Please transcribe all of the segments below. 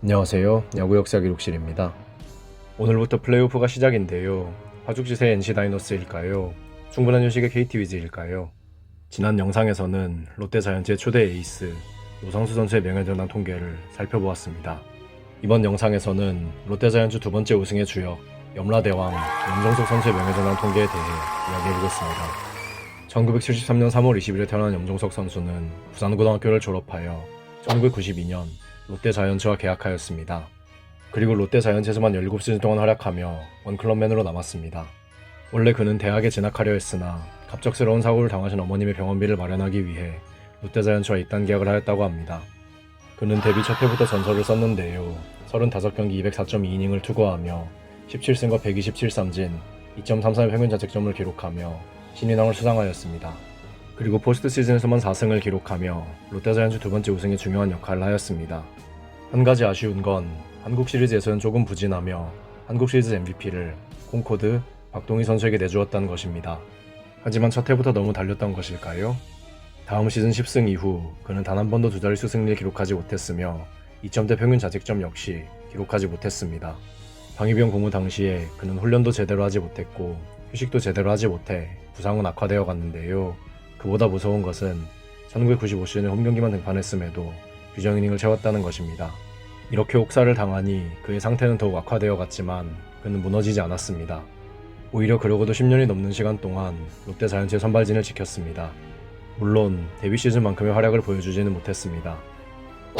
안녕하세요. 야구 역사 기록실입니다. 오늘부터 플레이오프가 시작인데요. 파죽지세의 NC 다이노스일까요? 충분한 휴식의 KT 위즈일까요? 지난 영상에서는 롯데 자이언츠의 초대 에이스 노상수 선수의 명예전당 통계를 살펴보았습니다. 이번 영상에서는 롯데 자이언츠 두 번째 우승의 주역 염라대왕 염정석 선수의 명예전당 통계에 대해 이야기해보겠습니다. 1973년 3월 20일에 태어난 염정석 선수는 부산고등학교를 졸업하여 1992년 롯데 자이언츠와 계약하였습니다. 그리고 롯데 자이언츠에서만 17시즌 동안 활약하며 원클럽맨으로 남았습니다. 원래 그는 대학에 진학하려 했으나 갑작스러운 사고를 당하신 어머님의 병원비를 마련하기 위해 롯데 자이언츠와 입단 계약을 하였다고 합니다. 그는 데뷔 첫 해부터 전설을 썼는데요. 35경기 204.2이닝을 투구하며 17승과 127삼진, 2.33의 평균 자책점을 기록하며 신인왕을 수상하였습니다. 그리고 포스트 시즌에서만 4승을 기록하며 롯데 자이언츠 두 번째 우승에 중요한 역할을 하였습니다. 한 가지 아쉬운 건 한국 시리즈에서는 조금 부진하며 한국 시리즈 MVP를 콩코드 박동희 선수에게 내주었다는 것입니다. 하지만 첫 해부터 너무 달렸던 것일까요? 다음 시즌 10승 이후 그는 단 한 번도 두 자릿수 승리를 기록하지 못했으며 2점대 평균 자책점 역시 기록하지 못했습니다. 방위병 고무 당시에 그는 훈련도 제대로 하지 못했고 휴식도 제대로 하지 못해 부상은 악화되어 갔는데요. 그보다 무서운 것은 1995시즌에 홈경기만 등판했음에도 규정 이닝을 채웠다는 것입니다. 이렇게 혹사를 당하니 그의 상태는 더욱 악화되어 갔지만 그는 무너지지 않았습니다. 오히려 그러고도 10년이 넘는 시간 동안 롯데 자이언츠의 선발진을 지켰습니다. 물론 데뷔 시즌만큼의 활약을 보여주지는 못했습니다.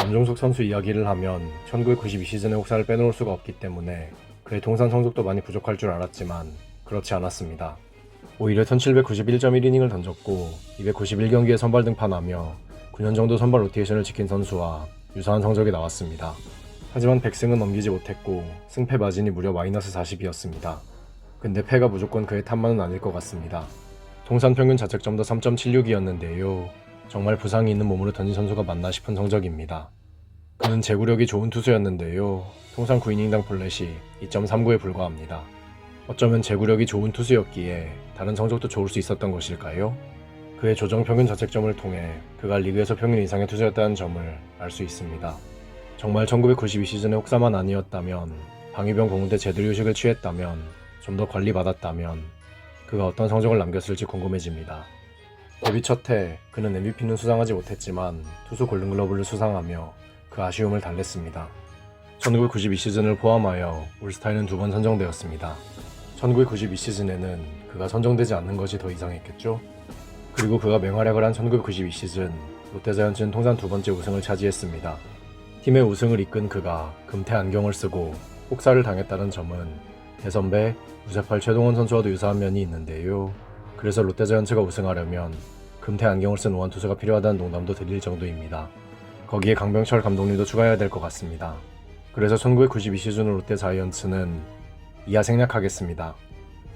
염정석 선수 이야기를 하면 1992시즌의 혹사를 빼놓을 수가 없기 때문에 그의 통산 성적도 많이 부족할 줄 알았지만 그렇지 않았습니다. 오히려 1791.1이닝을 던졌고 291경기에 선발 등판하며 9년 정도 선발 로테이션을 지킨 선수와 유사한 성적이 나왔습니다. 하지만 100승은 넘기지 못했고 승패 마진이 무려 마이너스 40이었습니다. 근데 패가 무조건 그의 탓만은 아닐 것 같습니다. 통산 평균 자책점도 3.76이었는데요. 정말 부상이 있는 몸으로 던진 선수가 맞나 싶은 성적입니다. 그는 제구력이 좋은 투수였는데요. 통산 9이닝당 볼넷이 2.39에 불과합니다. 어쩌면 제구력이 좋은 투수였기에 다른 성적도 좋을 수 있었던 것일까요? 그의 조정 평균 자책점을 통해 그가 리그에서 평균 이상의 투수였다는 점을 알 수 있습니다. 정말 1992시즌의 혹사만 아니었다면, 방위병 공훈 때 제대로 휴식을 취했다면, 좀 더 관리받았다면 그가 어떤 성적을 남겼을지 궁금해집니다. 데뷔 첫 해 그는 MVP는 수상하지 못했지만 투수 골든글러브를 수상하며 그 아쉬움을 달랬습니다. 1992시즌을 포함하여 올스타에는 2번 선정되었습니다. 1992시즌에는 그가 선정되지 않는 것이 더 이상했겠죠? 그리고 그가 맹활약을 한 1992시즌 롯데 자이언츠는 통산 두 번째 우승을 차지했습니다. 팀의 우승을 이끈 그가 금태 안경을 쓰고 혹사를 당했다는 점은 대선배 무쇠팔 최동원 선수와도 유사한 면이 있는데요. 그래서 롯데 자이언츠가 우승하려면 금태 안경을 쓴 우한 투수가 필요하다는 농담도 드릴 정도입니다. 거기에 강병철 감독님도 추가해야 될 것 같습니다. 그래서 1992시즌 롯데 자이언츠는 이하 생략하겠습니다.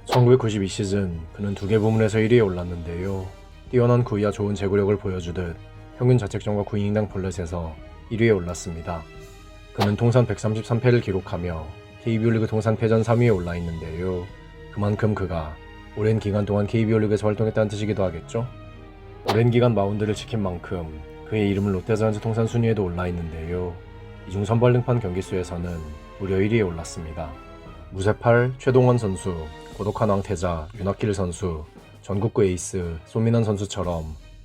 1992시즌 그는 2개 부문에서 1위에 올랐는데요. 뛰어난 구위와 좋은 제구력을 보여주듯 평균 자책점과 9이닝당 볼넷에서 1위에 올랐습니다. 그는 통산 133패를 기록하며 KBO 리그 통산 패전 3위에 올라 있는데요. 그만큼 그가 오랜 기간 동안 KBO 리그에서 활동했다는 뜻이기도 하겠죠? 오랜 기간 마운드를 지킨 만큼 그의 이름은 롯데 자이언츠 통산 순위에도 올라 있는데요. 이중 선발 등판 경기수에서는 무려 1위에 올랐습니다. 무쇠팔 최동원 선수, 고독한 왕태자 윤학길 선수, 전국구 에이스 손민환 선수처럼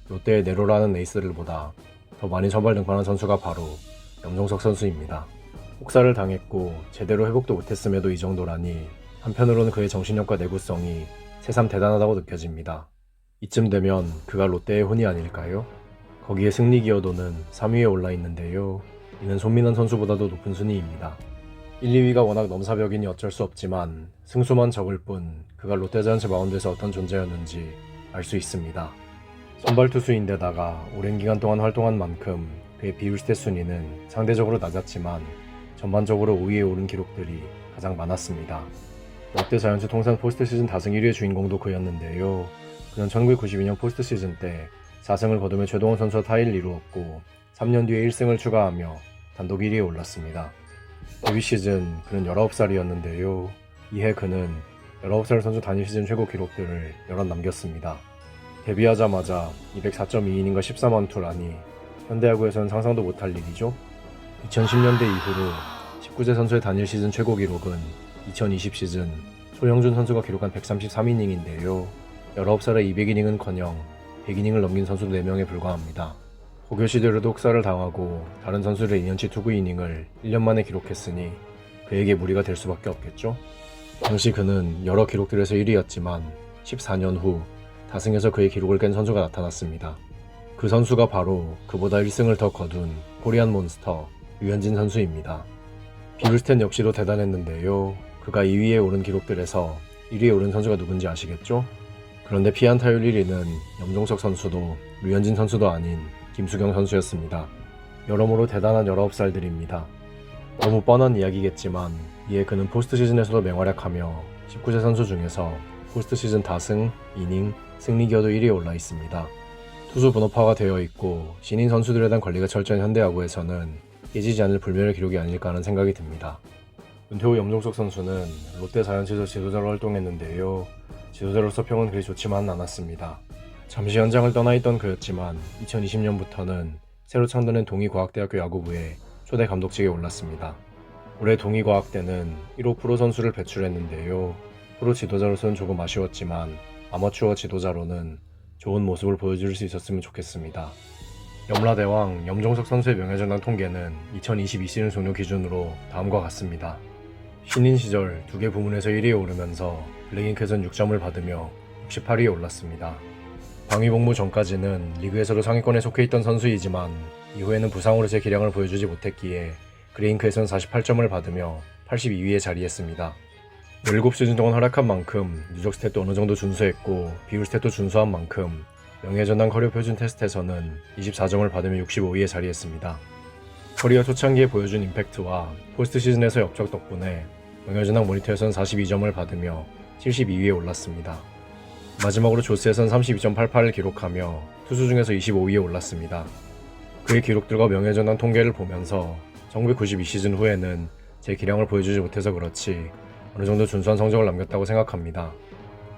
롯데의 네로라는 에이스를 보다 더 많이 선발 등판한 선수가 바로 염정석 선수입니다. 혹사를 당했고 제대로 회복도 못했음에도 이 정도라니 한편으로는 그의 정신력과 내구성이 새삼 대단하다고 느껴집니다. 이쯤 되면 그가 롯데의 혼이 아닐까요? 거기에 승리 기여도는 3위에 올라 있는데요. 이는 손민환 선수보다도 높은 순위입니다. 1, 2위가 워낙 넘사벽이니 어쩔 수 없지만 승수만 적을 뿐 그가 롯데 자이언츠 마운드에서 어떤 존재였는지 알 수 있습니다. 선발 투수인데다가 오랜 기간 동안 활동한 만큼 그의 비율 스탯 순위는 상대적으로 낮았지만 전반적으로 5위에 오른 기록들이 가장 많았습니다. 롯데 자이언츠 통산 포스트 시즌 다승 1위의 주인공도 그였는데요. 그는 1992년 포스트 시즌 때 4승을 거두며 최동원 선수와 타이를 이루었고 3년 뒤에 1승을 추가하며 단독 1위에 올랐습니다. 데뷔 시즌 그는 19살이었는데요. 이해 그는 19살 선수 단일 시즌 최고 기록들을 여럿 남겼습니다. 데뷔하자마자 204.2이닝과 14만투라니 현대야구에서는 상상도 못할 일이죠. 2010년대 이후로 19세 선수의 단일 시즌 최고 기록은 2020 시즌 소영준 선수가 기록한 133이닝인데요. 19살의 200이닝은커녕 100이닝을 넘긴 선수 4명에 불과합니다. 고교 시절에도 혹사를 당하고 다른 선수들의 2년치 투구 이닝을 1년 만에 기록했으니 그에게 무리가 될 수밖에 없겠죠? 당시 그는 여러 기록들에서 1위였지만 14년 후 다승에서 그의 기록을 깬 선수가 나타났습니다. 그 선수가 바로 그보다 1승을 더 거둔 코리안 몬스터 류현진 선수입니다. 비룰스텐 역시도 대단했는데요. 그가 2위에 오른 기록들에서 1위에 오른 선수가 누군지 아시겠죠? 그런데 피안타율 1위는 염종석 선수도 류현진 선수도 아닌 김수경 선수였습니다. 여러모로 대단한 19살들입니다. 너무 뻔한 이야기겠지만 이에 그는 포스트 시즌에서도 맹활약하며 19세 선수 중에서 포스트 시즌 다승, 이닝, 승리 기여도 1위에 올라 있습니다. 투수 분업화가 되어 있고 신인 선수들에 대한 관리가 철저한 현대야구에서는 깨지지 않을 불멸의 기록이 아닐까 하는 생각이 듭니다. 은퇴 후 염종석 선수는 롯데 자이언츠에서 지도자로 활동했는데요. 지도자로서 평은 그리 좋지만은 않았습니다. 잠시 현장을 떠나 있던 그였지만 2020년부터는 새로 창단된 동의과학대학교 야구부에 초대 감독직에 올랐습니다. 올해 동의과학대는 1호 프로 선수를 배출했는데요. 프로 지도자로서는 조금 아쉬웠지만 아마추어 지도자로는 좋은 모습을 보여줄 수 있었으면 좋겠습니다. 염라대왕 염종석 선수의 명예전당 통계는 2022 시즌 종료 기준으로 다음과 같습니다. 신인 시절 2개 부문에서 1위에 오르면서 블랙잉크에선 6점을 받으며 68위에 올랐습니다. 방위복무 전까지는 리그에서도 상위권에 속해 있던 선수이지만 이후에는 부상으로서의 기량을 보여주지 못했기에 그레인크에선 48점을 받으며 82위에 자리했습니다. 17시즌 동안 활약한 만큼 누적 스탯도 어느 정도 준수했고 비율 스탯도 준수한 만큼 명예전당 커리어 표준 테스트에서는 24점을 받으며 65위에 자리했습니다. 커리어 초창기에 보여준 임팩트와 포스트 시즌에서 역적 덕분에 명예전당 모니터에선 42점을 받으며 72위에 올랐습니다. 마지막으로 조스에선 32.88을 기록하며 투수 중에서 25위에 올랐습니다. 그의 기록들과 명예전당 통계를 보면서 1992 시즌 후에는 제 기량을 보여주지 못해서 그렇지 어느 정도 준수한 성적을 남겼다고 생각합니다.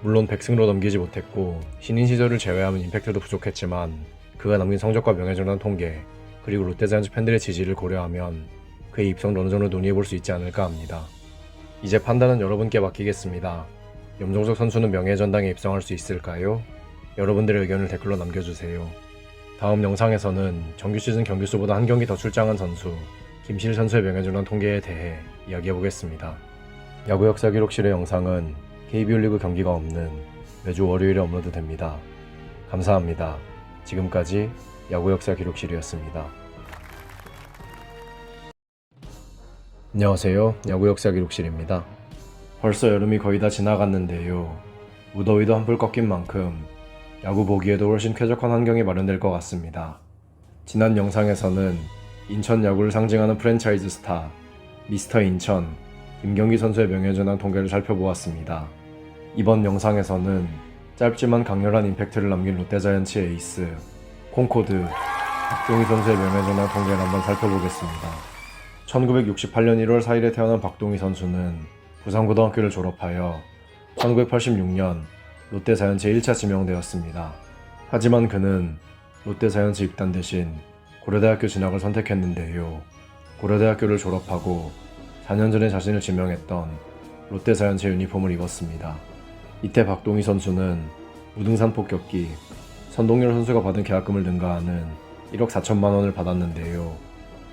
물론 100승으로 넘기지 못했고 신인 시절을 제외하면 임팩트도 부족했지만 그가 남긴 성적과 명예전당 통계 그리고 롯데자이언츠 팬들의 지지를 고려하면 그의 입성도 어느 정도 논의해볼 수 있지 않을까 합니다. 이제 판단은 여러분께 맡기겠습니다. 염종석 선수는 명예전당에 입성할 수 있을까요? 여러분들의 의견을 댓글로 남겨주세요. 다음 영상에서는 정규 시즌 경기 수보다 한 경기 더 출장한 선수 김실 선수의 명예전당 통계에 대해 이야기해보겠습니다. 야구 역사 기록실의 영상은 KBO 리그 경기가 없는 매주 월요일에 업로드됩니다. 감사합니다. 지금까지 야구 역사 기록실이었습니다. 안녕하세요. 야구 역사 기록실입니다. 벌써 여름이 거의 다 지나갔는데요. 무더위도 한풀 꺾인 만큼 야구 보기에도 훨씬 쾌적한 환경이 마련될 것 같습니다. 지난 영상에서는 인천 야구를 상징하는 프랜차이즈 스타 미스터 인천 김경기 선수의 명예전당 통계를 살펴보았습니다. 이번 영상에서는 짧지만 강렬한 임팩트를 남긴 롯데자이언츠 에이스 콩코드 박동희 선수의 명예전당 통계를 한번 살펴보겠습니다. 1968년 1월 4일에 태어난 박동희 선수는 부산고등학교를 졸업하여 1986년 롯데자이언츠에 1차 지명되었습니다. 하지만 그는 롯데자이언츠 입단 대신 고려대학교 진학을 선택했는데요. 고려대학교를 졸업하고 4년 전에 자신을 지명했던 롯데자이언츠 유니폼을 입었습니다. 이때 박동희 선수는 무등산 폭격기 선동열 선수가 받은 계약금을 능가하는 1억 4천만 원을 받았는데요.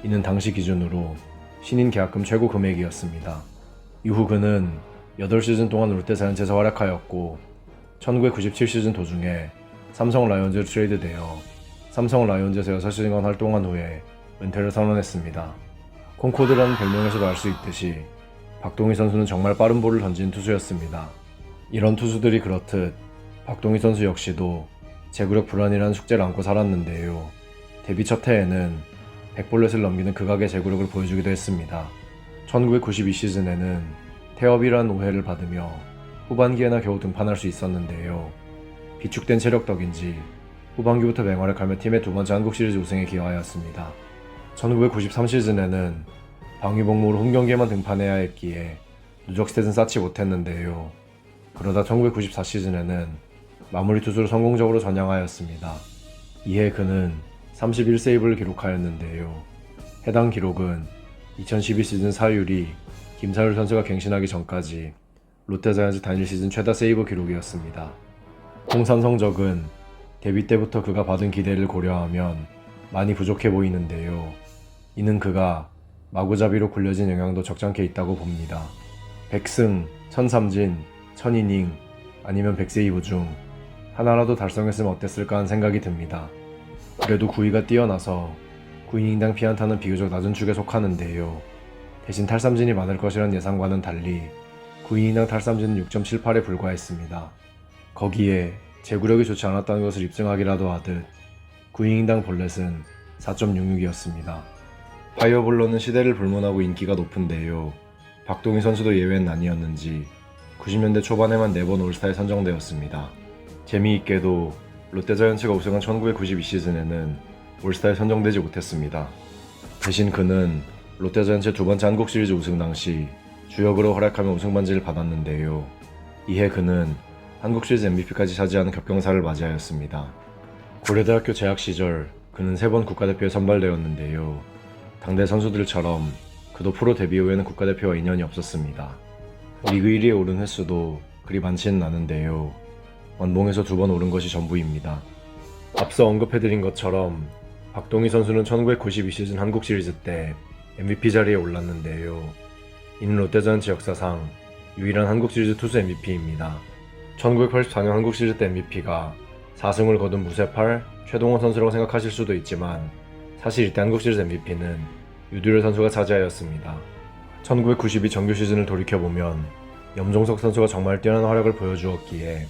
이는 당시 기준으로 신인 계약금 최고 금액이었습니다. 이후 그는 8시즌 동안 롯데자이언츠에서 활약하였고 1997 시즌 도중에 삼성 라이온즈로 트레이드되어 삼성 라이온즈에서 6시즌간 활동한 후에 은퇴를 선언했습니다. 콩코드라는 별명에서도 알 수 있듯이 박동희 선수는 정말 빠른 볼을 던지는 투수였습니다. 이런 투수들이 그렇듯 박동희 선수 역시도 제구력 불안이라는 숙제를 안고 살았는데요. 데뷔 첫 해에는 100볼넷을 넘기는 극악의 제구력을 보여주기도 했습니다. 1992 시즌에는 태업이라는 오해를 받으며 후반기에나 겨우 등판할 수 있었는데요. 비축된 체력 덕인지 후반기부터 맹활약하며 팀의 두 번째 한국 시리즈 우승에 기여하였습니다. 1993 시즌에는 방위복무로 홈경기에만 등판해야 했기에 누적 스탯은 쌓지 못했는데요. 그러다 1994 시즌에는 마무리 투수로 성공적으로 전향하였습니다. 이해 그는 31세이브를 기록하였는데요. 해당 기록은 2012 시즌 4율이 김사율 선수가 갱신하기 전까지 롯데자이언츠 단일 시즌 최다 세이브 기록이었습니다. 통산 성적은 데뷔 때부터 그가 받은 기대를 고려하면 많이 부족해 보이는데요. 이는 그가 마구잡이로 굴려진 영향도 적잖게 있다고 봅니다. 100승, 1003진, 1000이닝 아니면 100세이브 중 하나라도 달성했으면 어땠을까 하는 생각이 듭니다. 그래도 9위가 뛰어나서 9이닝당 피안타는 비교적 낮은 축에 속하는데요. 대신 탈삼진이 많을 것이란 예상과는 달리 9이닝당 탈삼진은 6.78에 불과했습니다. 거기에 제구력이 좋지 않았다는 것을 입증하기라도 하듯 9이닝당 볼넷은 4.66이었습니다. 파이어볼로는 시대를 불문하고 인기가 높은데요. 박동희 선수도 예외는 아니었는지 90년대 초반에만 4번 올스타에 선정되었습니다. 재미있게도 롯데자이언츠가 우승한 1992 시즌에는 올스타에 선정되지 못했습니다. 대신 그는 롯데자이언츠의 두 번째 한국 시리즈 우승 당시 주역으로 활약하며 우승 반지를 받았는데요. 이해 그는 한국 시리즈 MVP까지 차지하는 겹경사를 맞이하였습니다. 고려대학교 재학 시절 그는 3번 국가대표에 선발되었는데요. 당대 선수들처럼 그도 프로 데뷔 후에는 국가대표와 인연이 없었습니다. 리그 1위에 오른 횟수도 그리 많지는 않은데요. 원봉에서 2번 오른 것이 전부입니다. 앞서 언급해드린 것처럼 박동희 선수는 1992 시즌 한국 시리즈 때 MVP 자리에 올랐는데요. 이는 롯데자이언츠 역사상 유일한 한국 시리즈 투수 MVP입니다. 1984년 한국 시리즈 때 MVP가 4승을 거둔 무쇠팔 최동원 선수라고 생각하실 수도 있지만 사실 이때 한국 시리즈 MVP는 유두열 선수가 차지하였습니다. 1992 정규 시즌을 돌이켜보면 염종석 선수가 정말 뛰어난 활약을 보여주었기에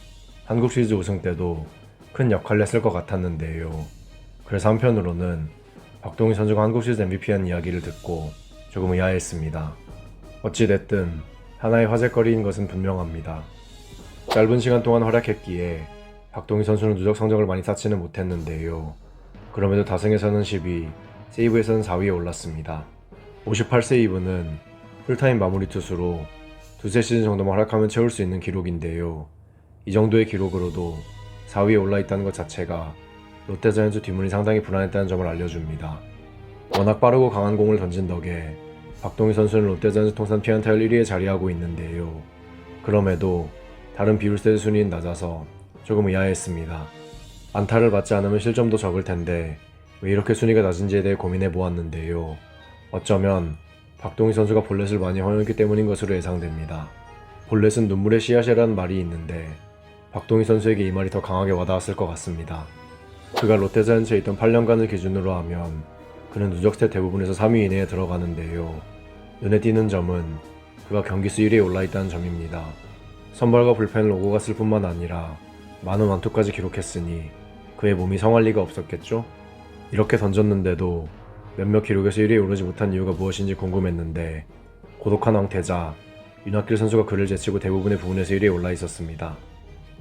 한국 시리즈 우승 때도 큰 역할을 했을 것 같았는데요. 그래서 한편으로는 박동희 선수가 한국 시리즈 MVP한 이야기를 듣고 조금 의아했습니다. 어찌됐든 하나의 화제거리인 것은 분명합니다. 짧은 시간 동안 활약했기에 박동희 선수는 누적 성적을 많이 쌓지는 못했는데요. 그럼에도 다승에서는 10위, 세이브에서는 4위에 올랐습니다. 58세이브는 풀타임 마무리 투수로 두세 시즌 정도만 활약하면 채울 수 있는 기록인데요. 이 정도의 기록으로도 4위에 올라있다는 것 자체가 롯데자이언츠 뒷문이 상당히 불안했다는 점을 알려줍니다. 워낙 빠르고 강한 공을 던진 덕에 박동희 선수는 롯데자이언츠 통산 피안타율 1위에 자리하고 있는데요. 그럼에도 다른 비율세 순위는 낮아서 조금 의아했습니다. 안타를 맞지 않으면 실점도 적을 텐데 왜 이렇게 순위가 낮은지에 대해 고민해 보았는데요. 어쩌면 박동희 선수가 볼넷을 많이 허용했기 때문인 것으로 예상됩니다. 볼넷은 눈물의 씨앗이라는 말이 있는데 박동희 선수에게 이 말이 더 강하게 와닿았을 것 같습니다. 그가 롯데자이언츠에 있던 8년간을 기준으로 하면 그는 누적 스탯 대부분에서 3위 이내에 들어가는데요. 눈에 띄는 점은 그가 경기수 1위에 올라있다는 점입니다. 선발과 불펜을 오고 갔을 뿐만 아니라 많은 완투까지 기록했으니 그의 몸이 성할 리가 없었겠죠? 이렇게 던졌는데도 몇몇 기록에서 1위에 오르지 못한 이유가 무엇인지 궁금했는데 고독한 왕태자 윤학길 선수가 그를 제치고 대부분의 부분에서 1위에 올라 있었습니다.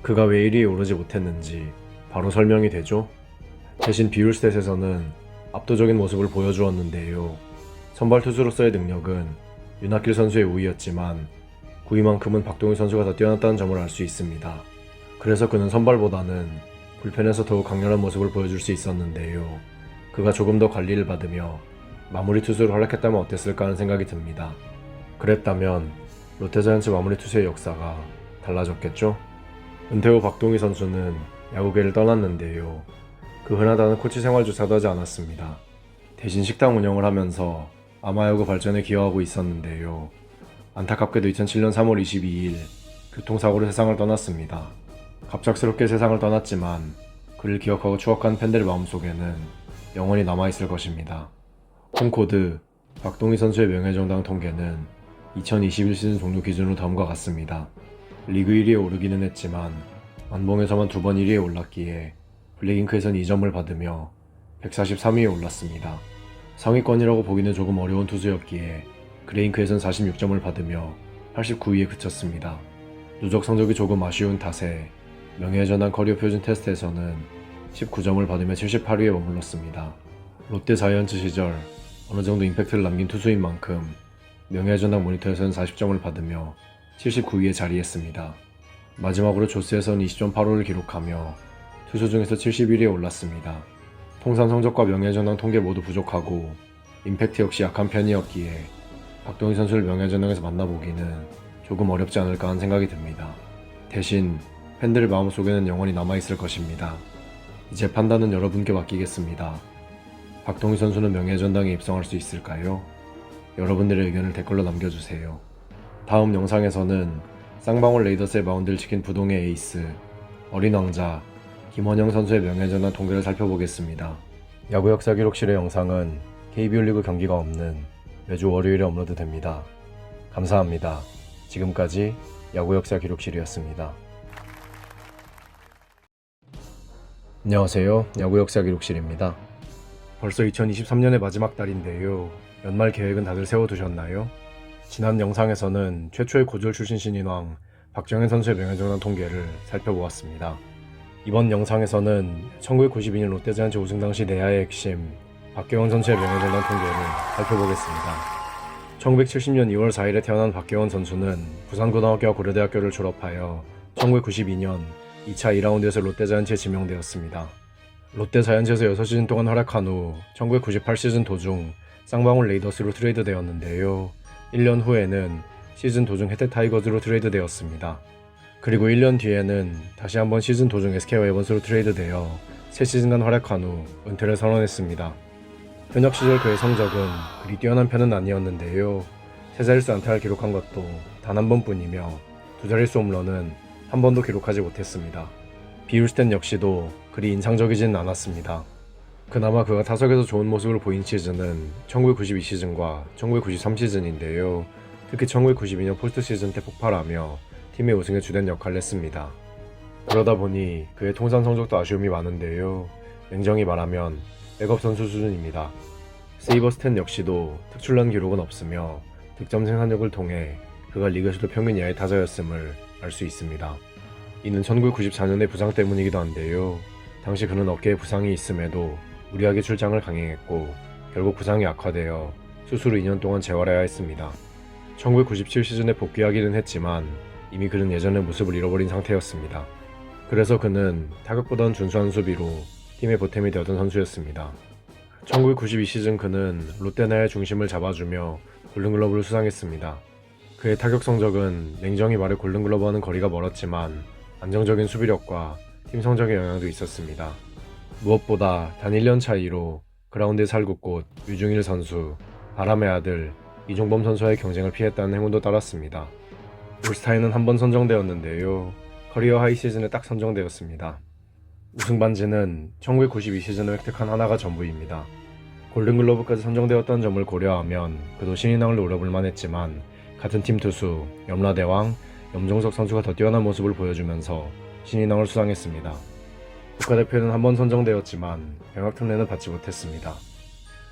그가 왜 1위에 오르지 못했는지 바로 설명이 되죠? 대신 비율 스탯에서는 압도적인 모습을 보여주었는데요. 선발 투수로서의 능력은 윤학길 선수의 우위였지만 9위만큼은 박동희 선수가 더 뛰어났다는 점을 알 수 있습니다. 그래서 그는 선발보다는 불펜에서 더욱 강렬한 모습을 보여줄 수 있었는데요. 그가 조금 더 관리를 받으며 마무리 투수로 활약했다면 어땠을까 하는 생각이 듭니다. 그랬다면 롯데자이언츠 마무리 투수의 역사가 달라졌겠죠? 은퇴 후 박동희 선수는 야구계를 떠났는데요. 그 흔하다는 코치 생활조차도 하지 않았습니다. 대신 식당 운영을 하면서 아마야구 발전에 기여하고 있었는데요. 안타깝게도 2007년 3월 22일 교통사고로 세상을 떠났습니다. 갑작스럽게 세상을 떠났지만 그를 기억하고 추억한 팬들 마음속에는 영원히 남아있을 것입니다. 홈코드 박동희 선수의 명예정당 통계는 2021 시즌 종료 기준으로 다음과 같습니다. 리그 1위에 오르기는 했지만 완봉에서만 2번 1위에 올랐기에 블랙잉크에선 2점을 받으며 143위에 올랐습니다. 상위권이라고 보기는 조금 어려운 투수였기에 그레잉크에선 46점을 받으며 89위에 그쳤습니다. 누적 성적이 조금 아쉬운 탓에 명예전당 커리어 표준 테스트에서는 19점을 받으며 78위에 머물렀습니다. 롯데 자이언츠 시절 어느 정도 임팩트를 남긴 투수인 만큼 명예전당 모니터에서는 40점을 받으며 79위에 자리했습니다. 마지막으로 조스에서는 20.85를 기록하며 투수 중에서 71위에 올랐습니다. 통산 성적과 명예전당 통계 모두 부족하고 임팩트 역시 약한 편이었기에 박동희 선수를 명예전당에서 만나보기는 조금 어렵지 않을까 하는 생각이 듭니다. 대신 팬들 마음속에는 영원히 남아있을 것입니다. 이제 판단은 여러분께 맡기겠습니다. 박동희 선수는 명예전당에 입성할 수 있을까요? 여러분들의 의견을 댓글로 남겨주세요. 다음 영상에서는 쌍방울 레이더스의 마운드를 지킨 부동의 에이스 어린 왕자 김원영 선수의 명예전당 통계를 살펴보겠습니다. 야구 역사 기록실의 영상은 KBO 리그 경기가 없는 매주 월요일에 업로드됩니다. 감사합니다. 지금까지 야구 역사 기록실이었습니다. 안녕하세요. 야구 역사 기록실입니다. 벌써 2023년의 마지막 달인데요. 연말 계획은 다들 세워두셨나요? 지난 영상에서는 최초의 고졸 출신 신인왕 박정현 선수의 명예전당 통계를 살펴보았습니다. 이번 영상에서는 1992년 롯데자이언츠 우승 당시 내야의 핵심 박계원 선수의 명예전당 통계를 살펴보겠습니다. 1970년 2월 4일에 태어난 박계원 선수는 부산고등학교와 고려대학교를 졸업하여 1992년 2차 2라운드에서 롯데자이언츠에 지명되었습니다. 롯데자이언츠에서 6시즌 동안 활약한 후 1998시즌 도중 쌍방울 레이더스로 트레이드되었는데요. 1년 후에는 시즌 도중 혜태 타이거즈로 트레이드되었습니다. 그리고 1년 뒤에는 다시 한번 시즌 도중 SK와 에번스로 트레이드되어 3시즌간 활약한 후 은퇴를 선언했습니다. 현역 시절 그의 성적은 그리 뛰어난 편은 아니었는데요. 3자릿수 안타를 기록한 것도 단 한 번뿐이며 2자릿수 홈런은 한 번도 기록하지 못했습니다. 비율 스탯 역시도 그리 인상적이지는 않았습니다. 그나마 그가 타석에서 좋은 모습을 보인 시즌은 1992 시즌과 1993 시즌인데요. 특히 1992년 포스트 시즌 때 폭발하며 팀의 우승에 주된 역할을 했습니다. 그러다 보니 그의 통산 성적도 아쉬움이 많은데요. 냉정히 말하면 백업 선수 수준입니다. 세이버 스탯 역시도 특출난 기록은 없으며 득점 생산력을 통해 그가 리그에서도 평균 이하의 타자였음을 알 수 있습니다. 이는 1994년의 부상 때문이기도 한데요. 당시 그는 어깨에 부상이 있음에도 무리하게 출장을 강행했고 결국 부상이 악화되어 수술 후 2년 동안 재활해야 했습니다. 1997 시즌에 복귀하기는 했지만 이미 그는 예전의 모습을 잃어버린 상태였습니다. 그래서 그는 타격보다는 준수한 수비로 팀의 보탬이 되었던 선수였습니다. 1992 시즌 그는 롯데나의 중심을 잡아주며 골든글러브를 수상했습니다. 그의 타격 성적은 냉정히 말해 골든글러브와는 거리가 멀었지만 안정적인 수비력과 팀 성적의 영향도 있었습니다. 무엇보다 단 1년 차이로 그라운드의 살구꽃 유중일 선수, 바람의 아들 이종범 선수와의 경쟁을 피했다는 행운도 따랐습니다. 올스타에는 한 번 선정되었는데요. 커리어 하이 시즌에 딱 선정되었습니다. 우승 반지는 1992 시즌을 획득한 하나가 전부입니다. 골든글러브까지 선정되었다는 점을 고려하면 그도 신인왕을 노려볼 만했지만 같은 팀 투수 염라대왕 염종석 선수가 더 뛰어난 모습을 보여주면서 신인왕을 수상했습니다. 국가대표에는 한 번 선정되었지만 병역 특례는 받지 못했습니다.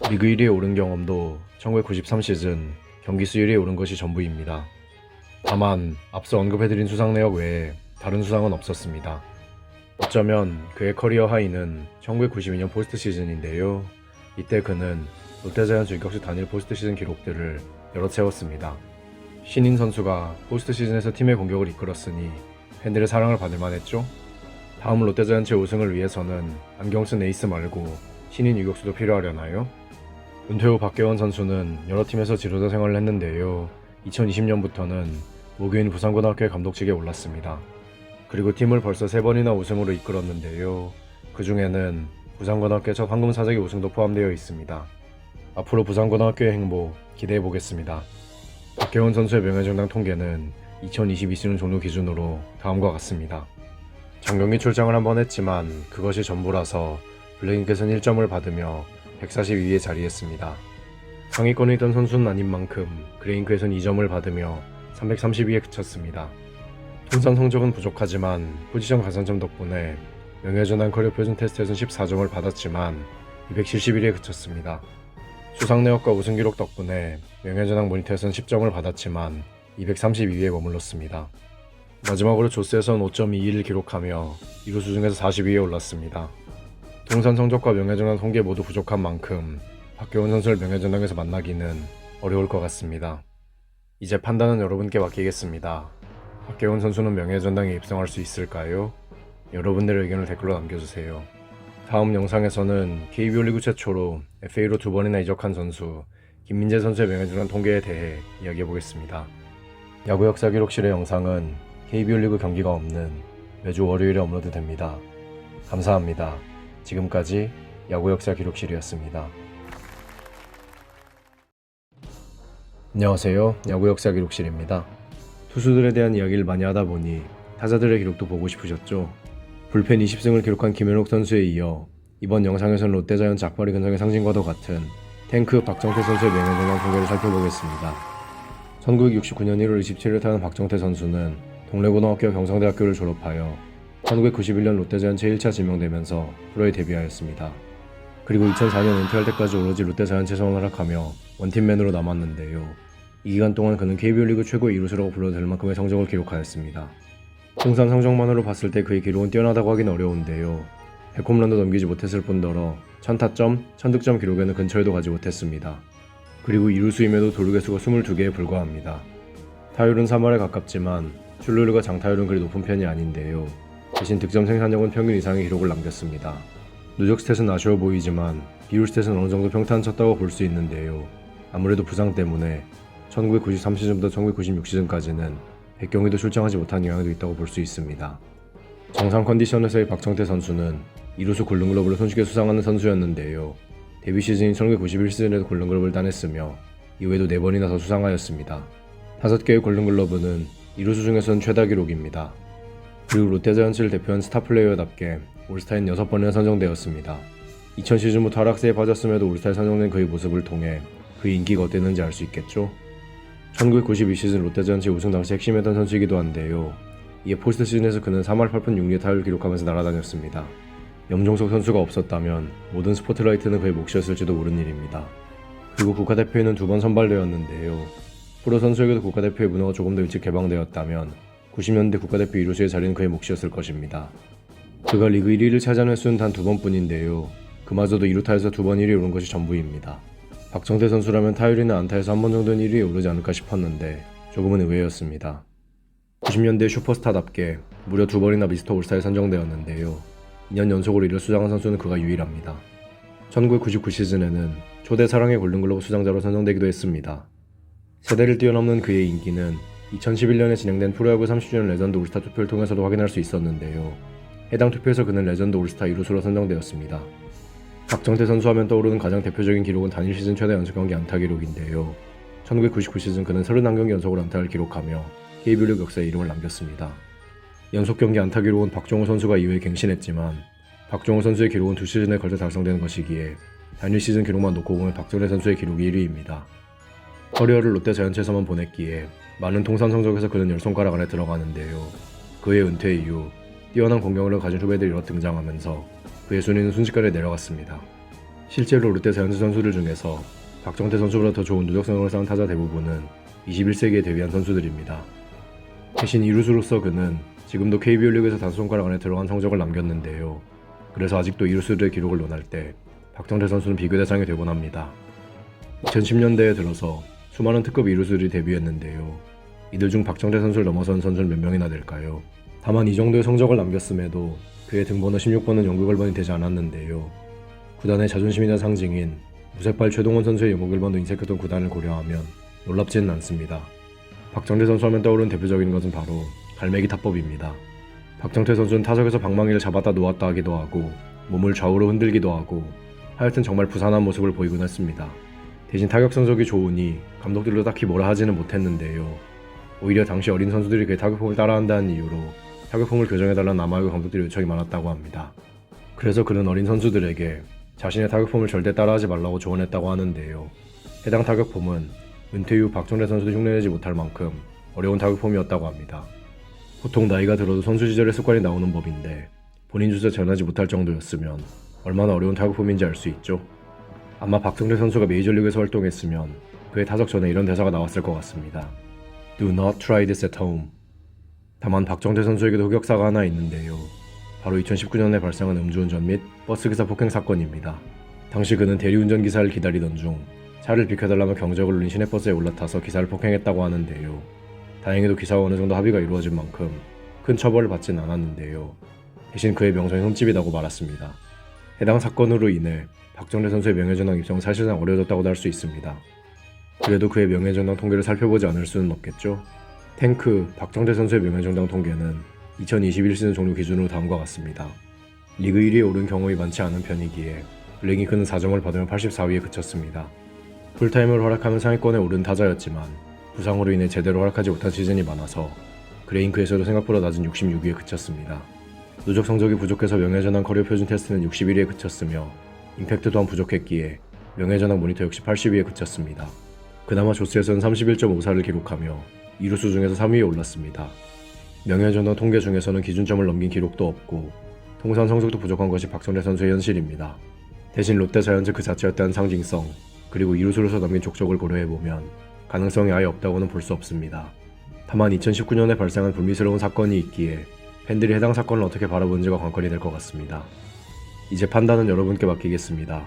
리그 1위에 오른 경험도 1993 시즌 경기 수 1위에 오른 것이 전부입니다. 다만 앞서 언급해드린 수상 내역 외에 다른 수상은 없었습니다. 어쩌면 그의 커리어 하이는 1992년 포스트 시즌인데요. 이때 그는 롯데자이언츠 유격수 단일 포스트 시즌 기록들을 여러 채웠습니다. 신인 선수가 포스트 시즌에서 팀의 공격을 이끌었으니 팬들의 사랑을 받을 만했죠. 다음 롯데자이언츠의 우승을 위해서는 안경 쓴 에이스 말고 신인 유격수도 필요하려나요? 은퇴 후 박계원 선수는 여러 팀에서 지도자 생활을 했는데요. 2020년부터는 모교인 부산고등학교의 감독직에 올랐습니다. 그리고 팀을 벌써 3번이나 우승으로 이끌었는데요. 그 중에는 부산고등학교의 첫 황금사자기 우승도 포함되어 있습니다. 앞으로 부산고등학교의 행보 기대해보겠습니다. 박계원 선수의 명예전당 통계는 2022 시즌 종료 기준으로 다음과 같습니다. 정경기 출장을 한 번 했지만 그것이 전부라서 블랙잉크에서는 1점을 받으며 142위에 자리했습니다. 상위권에 있던 선수는 아닌 만큼 그레잉크에서는 2점을 받으며 332위에 그쳤습니다. 통산 성적은 부족하지만 포지션 가산점 덕분에 명예전당 커리어 표준 테스트에서는 14점을 받았지만 271위에 그쳤습니다. 수상 내역과 우승 기록 덕분에 명예전당 모니터에서는 10점을 받았지만 232위에 머물렀습니다. 마지막으로 조스에서는 5.21을 기록하며 이루수 중에서 40위에 올랐습니다. 통산 성적과 명예전당 통계 모두 부족한 만큼 박계원 선수를 명예전당에서 만나기는 어려울 것 같습니다. 이제 판단은 여러분께 맡기겠습니다. 박계원 선수는 명예전당에 입성할 수 있을까요? 여러분들의 의견을 댓글로 남겨주세요. 다음 영상에서는 KBO 리그 최초로 FA로 2번이나 이적한 선수 김민재 선수의 명예전환 통계에 대해 이야기해보겠습니다. 야구 역사 기록실의 영상은 KBO 리그 경기가 없는 매주 월요일에 업로드됩니다. 감사합니다. 지금까지 야구 역사 기록실이었습니다. 안녕하세요. 야구 역사 기록실입니다. 투수들에 대한 이야기를 많이 하다 보니 타자들의 기록도 보고 싶으셨죠? 불펜 20승을 기록한 김현욱 선수에 이어 이번 영상에서는 롯데자이언츠 악바리 근성의 상징과도 같은 탱크 박정태 선수의 명예전환 통계를 살펴보겠습니다. 1969년 1월 27일 타는 박정태 선수는 동래고등학교 경성대학교를 졸업하여 1991년 롯데자이언츠 1차 지명되면서 프로에 데뷔하였습니다. 그리고 2004년 은퇴할 때까지 오로지 롯데자이언츠에 활약하며 원팀맨으로 남았는데요. 이 기간 동안 그는 KBO 리그 최고의 이루수라고 불러도 될 만큼의 성적을 기록하였습니다. 통산 성적만으로 봤을 때 그의 기록은 뛰어나다고 하긴 어려운데요. 100홈런도 넘기지 못했을 뿐더러 1000타점, 1000득점 기록에는 근처에도 가지 못했습니다. 그리고 이루수임에도 도루개수가 22개에 불과합니다. 타율은 3할에 가깝지만 출루율과 장타율은 그리 높은 편이 아닌데요. 대신 득점 생산력은 평균 이상의 기록을 남겼습니다. 누적 스탯은 아쉬워 보이지만 비율 스탯은 어느 정도 평탄쳤다고 볼 수 있는데요. 아무래도 부상 때문에 1993 시즌부터 1996 시즌까지는 100경기도 출장하지 못한 영향도 있다고 볼 수 있습니다. 정상 컨디션에서의 박정태 선수는 이루수 골든글러브를 손쉽게 수상하는 선수였는데요. 데뷔 시즌인 1991 시즌에도 골든글러브를 따냈으며 이후에도 4번이나 더 수상하였습니다. 5개의 골든글러브는 이루수 중에서는 최다 기록입니다. 그리고 롯데자이언츠를 대표한 스타플레이어답게 올스타인 6번이나 선정되었습니다. 2000 시즌부터 하락세에 빠졌음에도 올스타에 선정된 그의 모습을 통해 그의 인기가 어땠는지 알 수 있겠죠? 1992 시즌 롯데자이언츠 우승 당시 핵심이었던 선수이기도 한데요. 이에 포스트 시즌에서 그는 3할 8푼 6리 타율을 기록하면서 날아다녔습니다. 염종석 선수가 없었다면 모든 스포트라이트는 그의 몫이었을지도 모르는 일입니다. 그리고 국가대표에는 2번 선발되었는데요. 프로 선수에게도 국가대표의 문화가 조금 더 일찍 개방되었다면 90년대 국가대표 이루수의 자리는 그의 몫이었을 것입니다. 그가 리그 1위를 차지한 횟수는 단 2번뿐인데요. 그마저도 2루타에서 2번 1위에 오른 것이 전부입니다. 박정태 선수라면 타율이나 안타에서 한 번 정도는 1위에 오르지 않을까 싶었는데 조금은 의외였습니다. 90년대 슈퍼스타답게 무려 2번이나 미스터 올스타에 선정되었는데요. 2년 연속으로 이를 수상한 선수는 그가 유일합니다. 1999 시즌에는 초대 사랑의 골든글러브 수상자로 선정되기도 했습니다. 세대를 뛰어넘는 그의 인기는 2011년에 진행된 프로야구 30주년 레전드 올스타 투표를 통해서도 확인할 수 있었는데요. 해당 투표에서 그는 레전드 올스타 2루수로 선정되었습니다. 박정태 선수 하면 떠오르는 가장 대표적인 기록은 단일 시즌 최다 연속 경기 안타 기록인데요. 1999 시즌 그는 31경기 연속으로 안타를 기록하며 KBO 리그 역사에 이름을 남겼습니다. 연속 경기 안타 기록은 박종호 선수가 이후에 갱신했지만 박종호 선수의 기록은 2시즌에 걸쳐 달성되는 것이기에 단일 시즌 기록만 놓고 보면 박정태 선수의 기록이 1위입니다. 커리어를 롯데자이언츠에서만 보냈기에 많은 통산 성적에서 그는 10손가락 안에 들어가는데요. 그의 은퇴 이후 뛰어난 공격력을 가진 후배들이 여러 등장하면서 그의 순위는 순식간에 내려갔습니다. 실제로 롯데자이언츠 선수들 중에서 박정태 선수보다 더 좋은 누적성을 쌓은 타자 대부분은 21세기에 데뷔한 선수들입니다. 대신 이루수로서 그는 지금도 KBO 리그에서 단손가락 안에 들어간 성적을 남겼는데요. 그래서 아직도 이루수들의 기록을 논할 때 박정태 선수는 비교 대상이 되곤 합니다. 2010년대에 들어서 수많은 특급 이루수들이 데뷔했는데요. 이들 중 박정태 선수를 넘어선 선수는 몇 명이나 될까요? 다만 이 정도의 성적을 남겼음에도 그의 등번호 16번은 영국 1번이 되지 않았는데요. 구단의 자존심이나 상징인 무쇠팔 최동원 선수의 영국 1번도 인색했던 구단을 고려하면 놀랍지는 않습니다. 박정태 선수 하면 떠오르는 대표적인 것은 바로 갈매기 타법입니다. 박정태 선수는 타석에서 방망이를 잡았다 놓았다 하기도 하고 몸을 좌우로 흔들기도 하고 하여튼 정말 부산한 모습을 보이곤 했습니다. 대신 타격 성적이 좋으니 감독들도 딱히 뭐라 하지는 못했는데요. 오히려 당시 어린 선수들이 그의 타격폼을 따라한다는 이유로 타격폼을 교정해달라는 남아야구 감독들의 요청이 많았다고 합니다. 그래서 그는 어린 선수들에게 자신의 타격폼을 절대 따라하지 말라고 조언했다고 하는데요. 해당 타격폼은 은퇴 이후 박정태 선수도 흉내내지 못할 만큼 어려운 타격폼이었다고 합니다. 보통 나이가 들어도 선수 시절의 습관이 나오는 법인데 본인 조차 전하지 못할 정도였으면 얼마나 어려운 타격폼인지 알 수 있죠. 아마 박정태 선수가 메이저리그에서 활동했으면 그의 타석 전에 이런 대사가 나왔을 것 같습니다. Do not try this at home. 다만 박정태 선수에게도 흑역사가 하나 있는데요. 바로 2019년에 발생한 음주운전 및 버스기사 폭행 사건입니다. 당시 그는 대리운전 기사를 기다리던 중 차를 비켜달라며 경적을 울린 시내버스에 올라타서 기사를 폭행했다고 하는데요. 다행히도 기사와 어느 정도 합의가 이루어진 만큼 큰 처벌을 받진 않았는데요. 대신 그의 명성이 흠집이다고 말았습니다. 해당 사건으로 인해 박정태 선수의 명예전환 입성은 사실상 어려워졌다고도 할 수 있습니다. 그래도 그의 명예전당 통계를 살펴보지 않을 수는 없겠죠. 탱크 박정태 선수의 명예전당 통계는 2021 시즌 종료 기준으로 다음과 같습니다. 리그 1위에 오른 경험이 많지 않은 편이기에 블랭이크는 4점을 받으며 84위에 그쳤습니다. 풀타임을 활약하며 상위권에 오른 타자였지만 부상으로 인해 제대로 활약하지 못한 시즌이 많아서 그레인크에서도 생각보다 낮은 66위에 그쳤습니다. 누적 성적이 부족해서 명예전당 커리어 표준 테스트는 61위에 그쳤으며 임팩트 또한 부족했기에 명예전당 모니터 역시 80위에 그쳤습니다. 그나마 조스에서는 31.54를 기록하며 이루수 중에서 3위에 올랐습니다. 명예전당 통계 중에서는 기준점을 넘긴 기록도 없고 통산 성적도 부족한 것이 박정태 선수의 현실입니다. 대신 롯데 자이언츠 그 자체였다는 상징성 그리고 이루수로서 남긴 족적을 고려해보면 가능성이 아예 없다고는 볼 수 없습니다. 다만 2019년에 발생한 불미스러운 사건이 있기에 팬들이 해당 사건을 어떻게 바라보는지가 관건이 될 것 같습니다. 이제 판단은 여러분께 맡기겠습니다.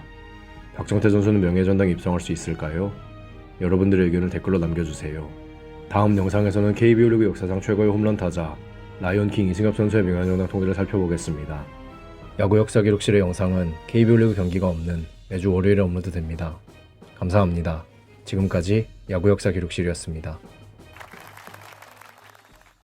박정태 선수는 명예전당에 입성할 수 있을까요? 여러분들의 의견을 댓글로 남겨주세요. 다음 영상에서는 KBO 리그 역사상 최고의 홈런 타자 라이언킹 이승엽 선수의 명예전당 통계를 살펴보겠습니다. 야구 역사 기록실의 영상은 KBO 리그 경기가 없는 매주 월요일에 업로드됩니다. 감사합니다. 지금까지 야구 역사 기록실이었습니다.